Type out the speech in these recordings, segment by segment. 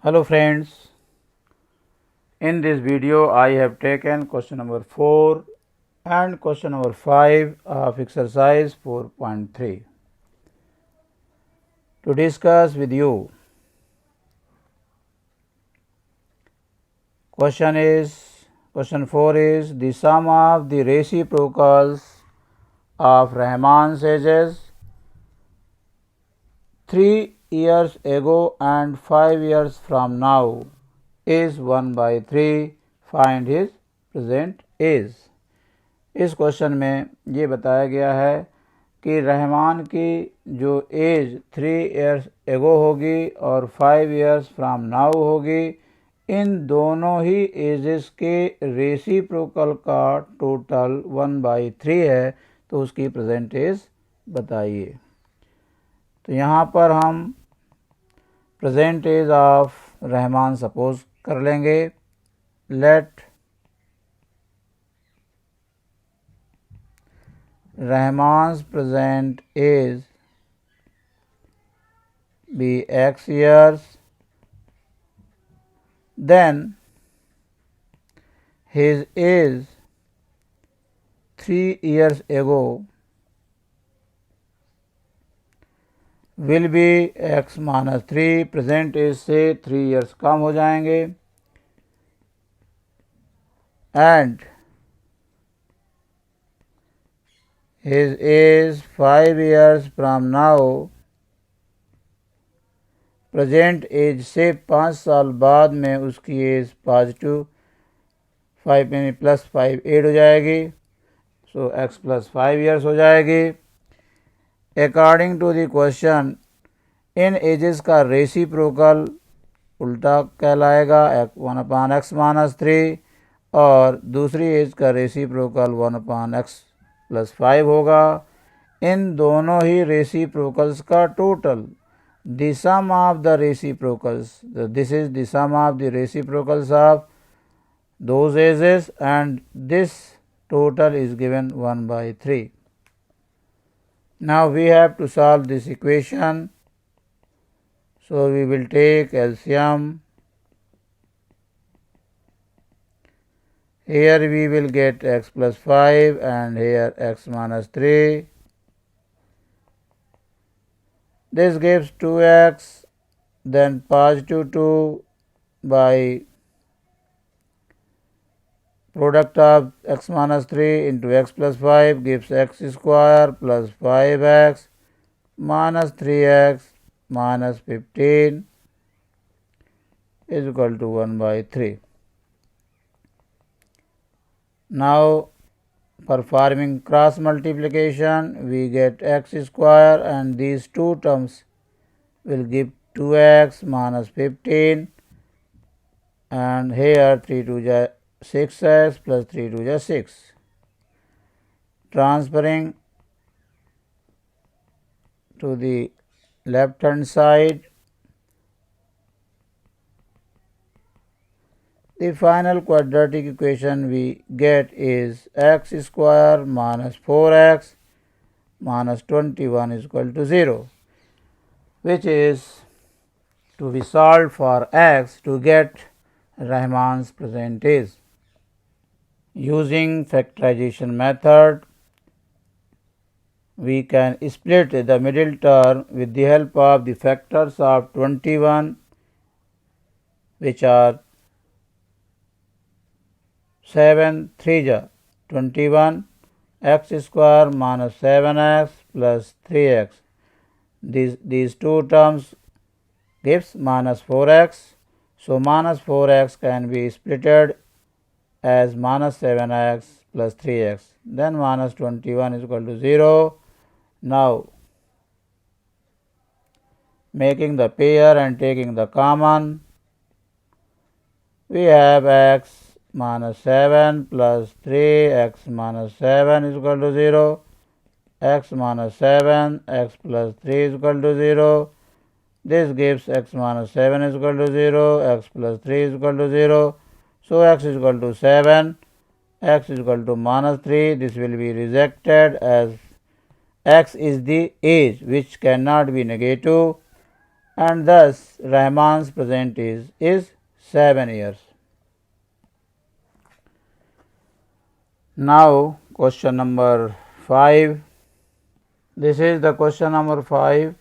Hello friends, in this video I have taken question number 4 and question number 5 of exercise 4.3 to discuss with you. Question 4 is the sum of the reciprocals of Rahman's ages 3 years ago and 5 years from now is 1/3. Find his present age. इस question में ये बताया गया है कि रहमान की जो as 3 years ago होगी और 5 ईयर्स फ्राम नाउ होगी, इन दोनों ही एजेस के रेसिप्रोकल का टोटल 1/3 है, तो उसकी प्रेजेंट एज बताइए। तो यहाँ पर हम present age of Rahman suppose कर लेंगे। Let Rahman's present age be x years, then his age 3 years ago will be x minus 3। Present age से 3 years कम हो जाएंगे and his age 5 years from now, present age से 5 साल बाद में उसकी एज पॉजिटिव 5 में +5 ऐड हो जाएगी, सो x + 5 years हो जाएगी। अकॉर्डिंग टू द क्वेश्चन इन एजेस का रेसिप्रोकल उल्टा कहलाएगा 1/x - 3 और दूसरी एज का रेसिप्रोकल 1/x + 5 होगा। इन दोनों ही रेसिप्रोकल्स का total the sum of the reciprocals, this is the sum of the reciprocals of those ages and this total is given 1/3. Now we have to solve this equation, so we will take LCM. Here we will get x + 5 and here x - 3. This gives 2x, then positive 2 by product of x - 3 into x + 5 gives x square plus 5x minus 3x minus 15 is equal to 1/3. Now performing cross multiplication, we get x square and these two terms will give 2x minus 15 and here 3 2 6x plus 3 2 6. Transferring to the left hand side, the final quadratic equation we get is x square minus 4x minus 21 is equal to 0, which is to be solved for x to get Rahman's present age. Using factorization method, we can split the middle term with the help of the factors of 21, which are 7 3 21, x square minus 7x plus 3x. These two terms gives minus 4x, so minus 4x can be splitted as minus 7x plus 3x, then minus 21 is equal to 0. Now making the pair and taking the common, we have x minus 7 plus 3 x minus 7 is equal to 0, x minus 7 x plus 3 is equal to 0. This gives x minus 7 is equal to 0, x plus 3 is equal to 0. So x is equal to 7, x is equal to minus 3. This will be rejected as x is the age which cannot be negative and thus Rahman's present age is 7 years. Now question number 5. This is the question number 5.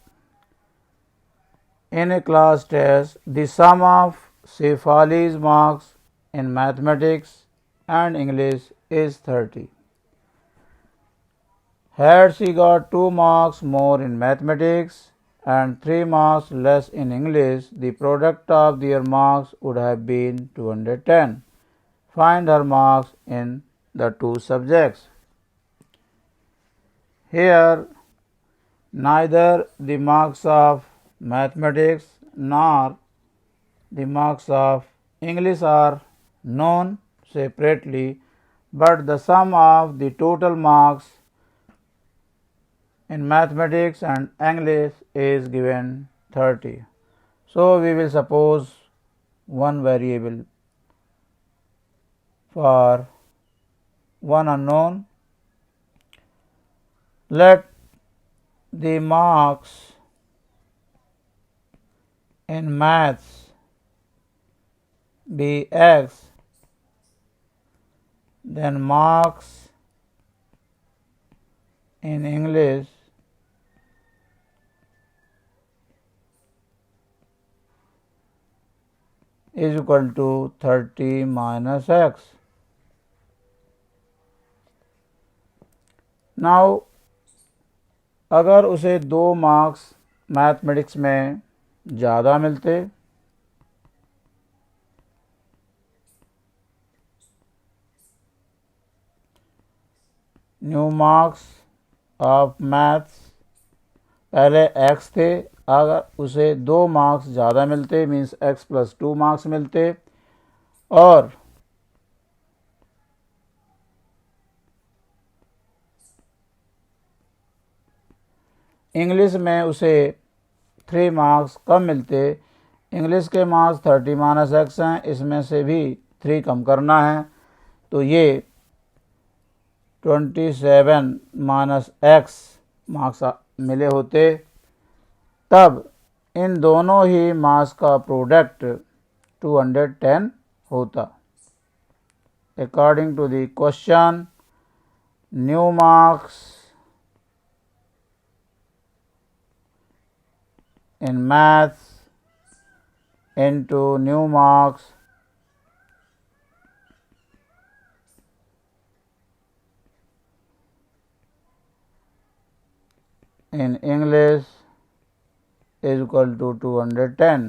In a class test, the sum of Shefali's marks in mathematics and English is 30. Had she got 2 marks more in mathematics and 3 marks less in English, the product of their marks would have been 210. Find her marks in the 2 subjects. Here, neither the marks of mathematics nor the marks of English are known separately, but the sum of the total marks in mathematics and English is given 30. So, we will suppose one variable for one unknown. Let the marks in maths be x, then marks in English is equal to 30 minus x. Now, अगर उसे 2 marks mathematics में ज़्यादा मिलते new marks of maths पहले x थे, अगर उसे 2 marks ज़्यादा मिलते मीन्स x प्लस 2 मार्क्स मिलते और इंग्लिश में उसे 3 मार्क्स कम मिलते। इंग्लिश के मार्क्स 30 माइनस एक्स हैं, इसमें से भी 3 कम करना है, तो ये 27 माइनस एक्स मार्क्स मिले होते, तब इन दोनों ही मार्क्स का प्रोडक्ट 210 होता। According to the question, new marks in maths into new marks in English is equal to 210.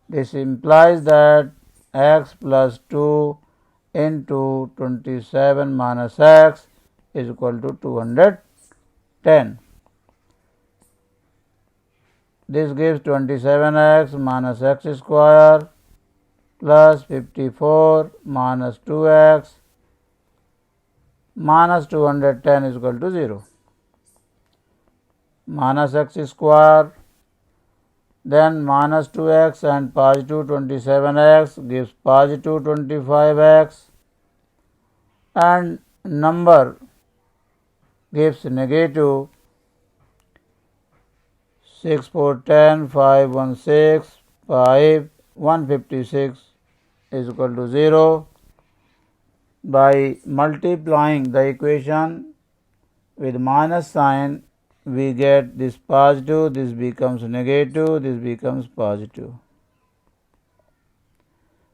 This implies that x plus 2 into 27 minus x is equal to 210. This gives 27x minus x square plus 54 minus 2x minus 210 is equal to 0. Minus x square, then minus 2x and positive 27x gives positive 25x, and number gives negative 6, 4, 10, 5, 1, 6, 5, 156 is equal to 0. By multiplying the equation with minus sign, we get this positive, this becomes negative, this becomes positive.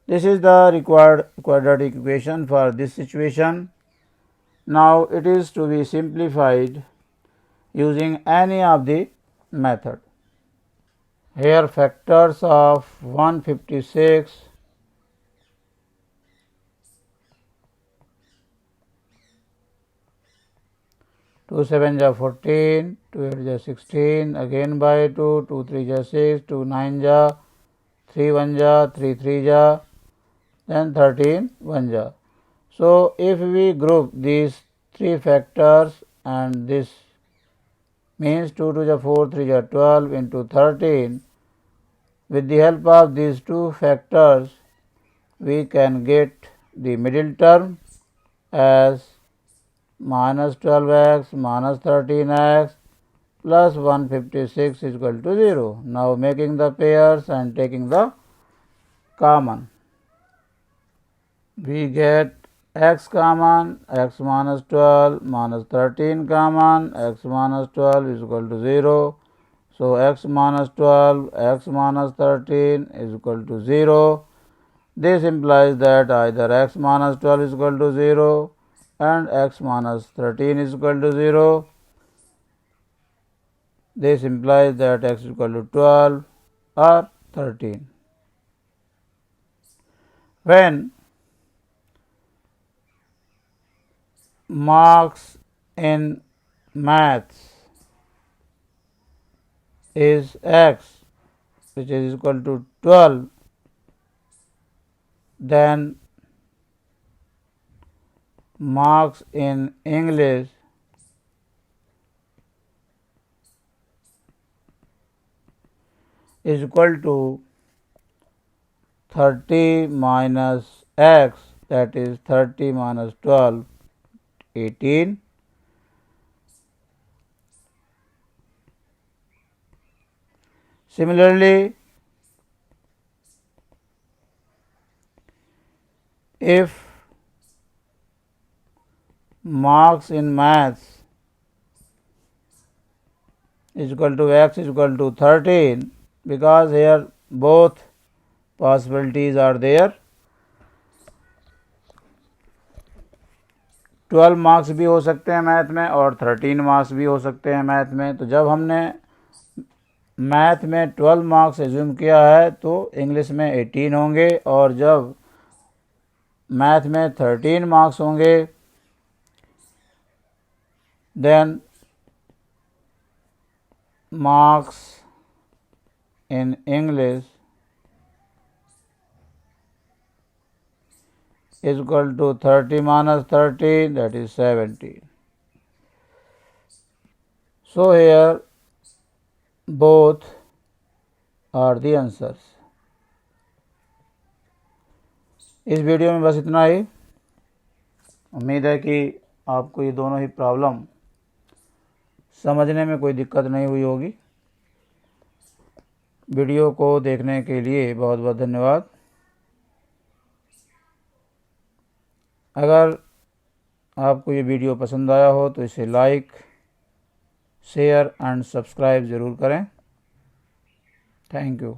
This is the required quadratic equation for this situation. Now, it is to be simplified using any of the method. Here factors of 156 2 7 ja 14, 2 8 ja 16, again by 2, 2 3 ja 6, 2 9 ja, 3 1 ja, 3 3 ja, then 13 1 ja. So, if we group these 3 factors and this means 2 2 ja 4, 3 ja 12 into 13, with the help of these 2 factors, we can get the middle term as minus 12x minus 13x plus 156 is equal to 0. Now making the pairs and taking the common, we get x common, x minus 12 minus 13 common, x minus 12 is equal to 0. So x minus 12, x minus 13 is equal to 0. This implies that either x minus 12 is equal to 0 and x minus 13 is equal to 0. This implies that x is equal to 12 or 13. When marks in maths is x, which is equal to 12, then marks in English is equal to 30 minus x, that is 30 minus 12, 18. Similarly, if marks in maths is equal to x is equal to 13, because here both possibilities are there, 12 marks भी हो सकते हैं math में और 13 marks भी हो सकते हैं मैथ में। तो जब हमने मैथ में 12 मार्क्स एज्यूम किया है तो इंग्लिश में 18 होंगे, और जब मैथ में 13 मार्क्स होंगे then marks in English is equal to 30 minus 13, that is 17. So here both are the answers. इस वीडियो में बस इतना ही। उम्मीद है कि आपको ये दोनों ही प्रॉब्लम समझने में कोई दिक्कत नहीं हुई होगी। वीडियो को देखने के लिए बहुत बहुत धन्यवाद। अगर आपको ये वीडियो पसंद आया हो तो इसे लाइक, शेयर एंड सब्सक्राइब ज़रूर करें। Thank you.